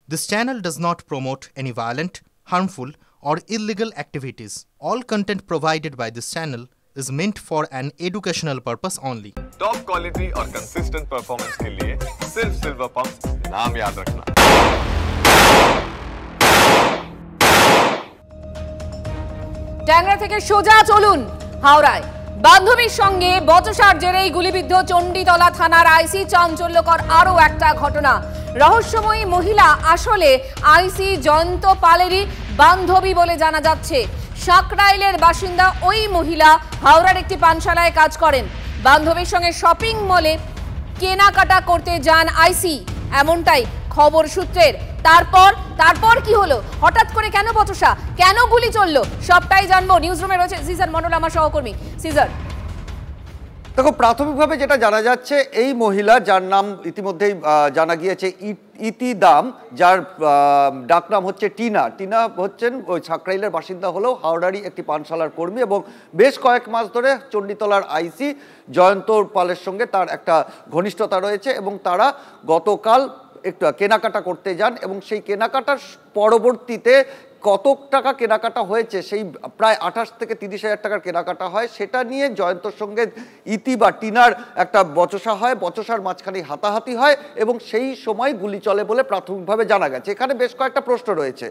This channel does not promote any violent, harmful, or illegal activities. All content provided by this channel is meant for an educational purpose only. Top quality और consistent performance के लिए सिर्फ silver pump नाम याद रखना। ট্যাংরা থেকে সোজা চলুন হাওড়ায়। বান্ধবীর সঙ্গে বচসার জেরেই গুলিবিদ্ধ চণ্ডীতলা থানার আইসি। চাঞ্চল্যকর আরও একটা ঘটনা। রহস্যময়ী মহিলা আসলে আইসি জয়ন্ত পালেরই বান্ধবী বলে জানা যাচ্ছে। সাকরাইলের বাসিন্দা ওই মহিলা হাওড়ার একটি পানশালায় কাজ করেন। বান্ধবীর সঙ্গে শপিং মলে কেনাকাটা করতে যান আইসি, এমনটাই খবর সূত্রের। তারপর কি হলো, হঠাৎ করে কেন বচসা, কেন গুলি চললো, সবটাই জানবো। নিউজরুমে রয়েছে সিজার মন্ডল, আমার সহকর্মী। সিজার, দেখো, প্রাথমিকভাবে যেটা জানা যাচ্ছে, এই মহিলা যার নাম ইতিমধ্যেই জানা গিয়েছে ইতি দাম, যার ডাকনাম হচ্ছে টিনা। টিনা হচ্ছেন ওই সাকরাইলের বাসিন্দা, হলেও হাওড়ারই একটি পানশালার কর্মী এবং বেশ কয়েক মাস ধরে চণ্ডীতলার আইসি জয়ন্ত পালের সঙ্গে তার একটা ঘনিষ্ঠতা রয়েছে এবং তারা গতকাল একটু কেনাকাটা করতে যান এবং সেই কেনাকাটার পরবর্তীতে কত টাকা কেনাকাটা হয়েছে, সেই প্রায় 28 থেকে 30,000 টাকার কেনাকাটা হয়। সেটা নিয়ে জয়ন্তর সঙ্গে ইতি বা টিনার একটা বচসা হয়, বচসার মাঝখানে হাতাহাতি হয় এবং সেই সময় গুলি চলে বলে প্রাথমিকভাবে জানা গেছে। এখানে বেশ কয়েকটা প্রশ্ন রয়েছে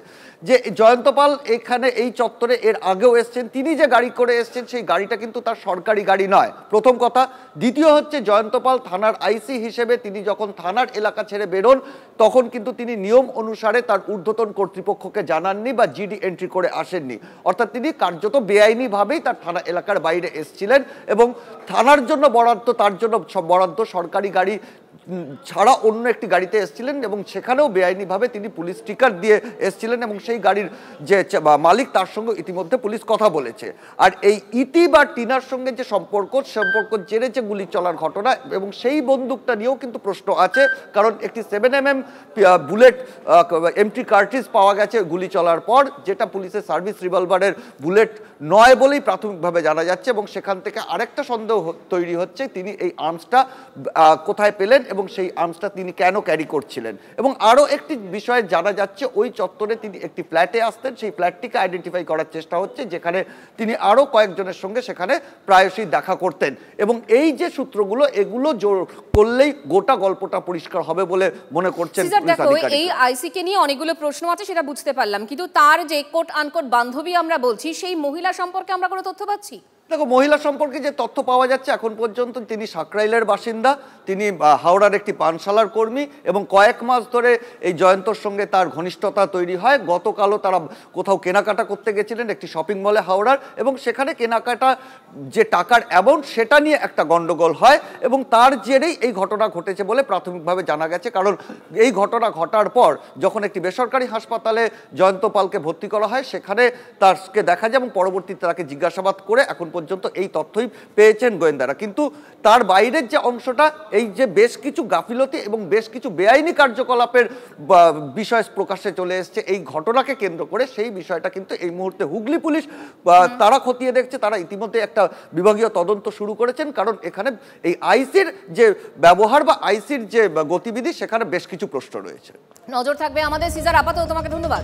যে জয়ন্ত পাল এখানে এই চত্বরে এর আগেও এসছেন, তিনি যে গাড়ি করে এসছেন সেই গাড়িটা কিন্তু তার সরকারি গাড়ি নয়, প্রথম কথা। দ্বিতীয় হচ্ছে জয়ন্ত পাল থানার আইসি হিসেবে তিনি যখন থানার এলাকা ছেড়ে বেরোন তখন কিন্তু তিনি নিয়ম অনুসারে তার ঊর্ধ্বতন কর্তৃপক্ষকে জানাননি বা জিডি এন্ট্রি করে আসেননি, অর্থাৎ তিনি কার্যত বেআইনিভাবেই তার থানা এলাকার বাইরে এসেছিলেন এবং থানার জন্য বরাদ্দ, তার জন্য বরাদ্দ সরকারি গাড়ি ছাড়া অন্য একটি গাড়িতে এসেছিলেন এবং সেখানেও বেআইনিভাবে তিনি পুলিশ স্টিকার দিয়ে এসেছিলেন এবং সেই গাড়ির যে মালিক তার সঙ্গে ইতিমধ্যে পুলিশ কথা বলেছে। আর এই ইতি বা টিনার সঙ্গে যে সম্পর্ক জেরে যে গুলি চলার ঘটনা এবং সেই বন্দুকটা নিয়েও কিন্তু প্রশ্ন আছে, কারণ একটি 7mm বুলেট এমটি কার্ট্রিজ পাওয়া গেছে গুলি চলার পর, যেটা পুলিশের সার্ভিস রিভলভারের বুলেট নয় বলেই প্রাথমিকভাবে জানা যাচ্ছে এবং সেখান থেকে আরেকটা সন্দেহ তৈরি হচ্ছে তিনি এই আর্মসটা কোথায় পেলেন এবং সেই আর্মসটা তিনি কেন ক্যারি করছিলেন। এবং আরও একটি বিষয় জানা যাচ্ছে, ওই চত্বরে তিনি একটি ফ্ল্যাটে আসতেন, সেই ফ্ল্যাটটিকে আইডেন্টিফাই করার চেষ্টা হচ্ছে যেখানে তিনি আরও কয়েকজনের সঙ্গে সেখানে প্রায়শই দেখা করতেন এবং এই যে সূত্রগুলো, এগুলো জোর করলেই গোটা গল্পটা পরিষ্কার হবে বলে মনে করছেন। এই আইসিকে নিয়ে অনেকগুলো প্রশ্ন আছে, সেটা বুঝতে পারলাম, কিন্তু তার যে কোট আনকোট বান্ধবী আমরা বলছি, সেই মহিলা সম্পর্কে আমরা কোনো তথ্য পাচ্ছি? দেখো, মহিলা সম্পর্কে যে তথ্য পাওয়া যাচ্ছে এখন পর্যন্ত, তিনি সাকরাইলের বাসিন্দা, তিনি হাওড়ার একটি পানশালার কর্মী এবং কয়েক মাস ধরে এই জয়ন্তর সঙ্গে তার ঘনিষ্ঠতা তৈরি হয়। গতকালও তারা কোথাও কেনাকাটা করতে গেছিলেন একটি শপিং মলে হাওড়ার এবং সেখানে কেনাকাটা যে টাকার অ্যামাউন্ট সেটা নিয়ে একটা গন্ডগোল হয় এবং তার জেরেই এই ঘটনা ঘটেছে বলে প্রাথমিকভাবে জানা গেছে। কারণ এই ঘটনা ঘটার পর যখন একটি বেসরকারি হাসপাতালে জয়ন্ত পালকে ভর্তি করা হয় সেখানে তারকে দেখা যায় এবং পরবর্তীতে তাকে জিজ্ঞাসাবাদ করে এখন পর্যন্ত এই তথ্যই পেয়েছেন গোয়েন্দারা। কিন্তু তার বাইরের যে অংশটা, এই যে বেশ কিছু গাফিলতি এবং বেশ কিছু বেআইনি কার্যকলাপের বিষয় প্রকাশ্যে চলে এসছে এই ঘটনাকে কেন্দ্র করে, সেই বিষয়টা কিন্তু এই মুহূর্তে হুগলি পুলিশ তারা খতিয়ে দেখছে। তারা ইতিমধ্যে একটা বিভাগীয় তদন্ত শুরু করেছেন, কারণ এখানে এই আইসির যে ব্যবহার বা আইসির যে গতিবিধি সেখানে বেশ কিছু প্রশ্ন রয়েছে। নজর থাকবে আমাদের। সিজার, আপাতত তোমাকে ধন্যবাদ।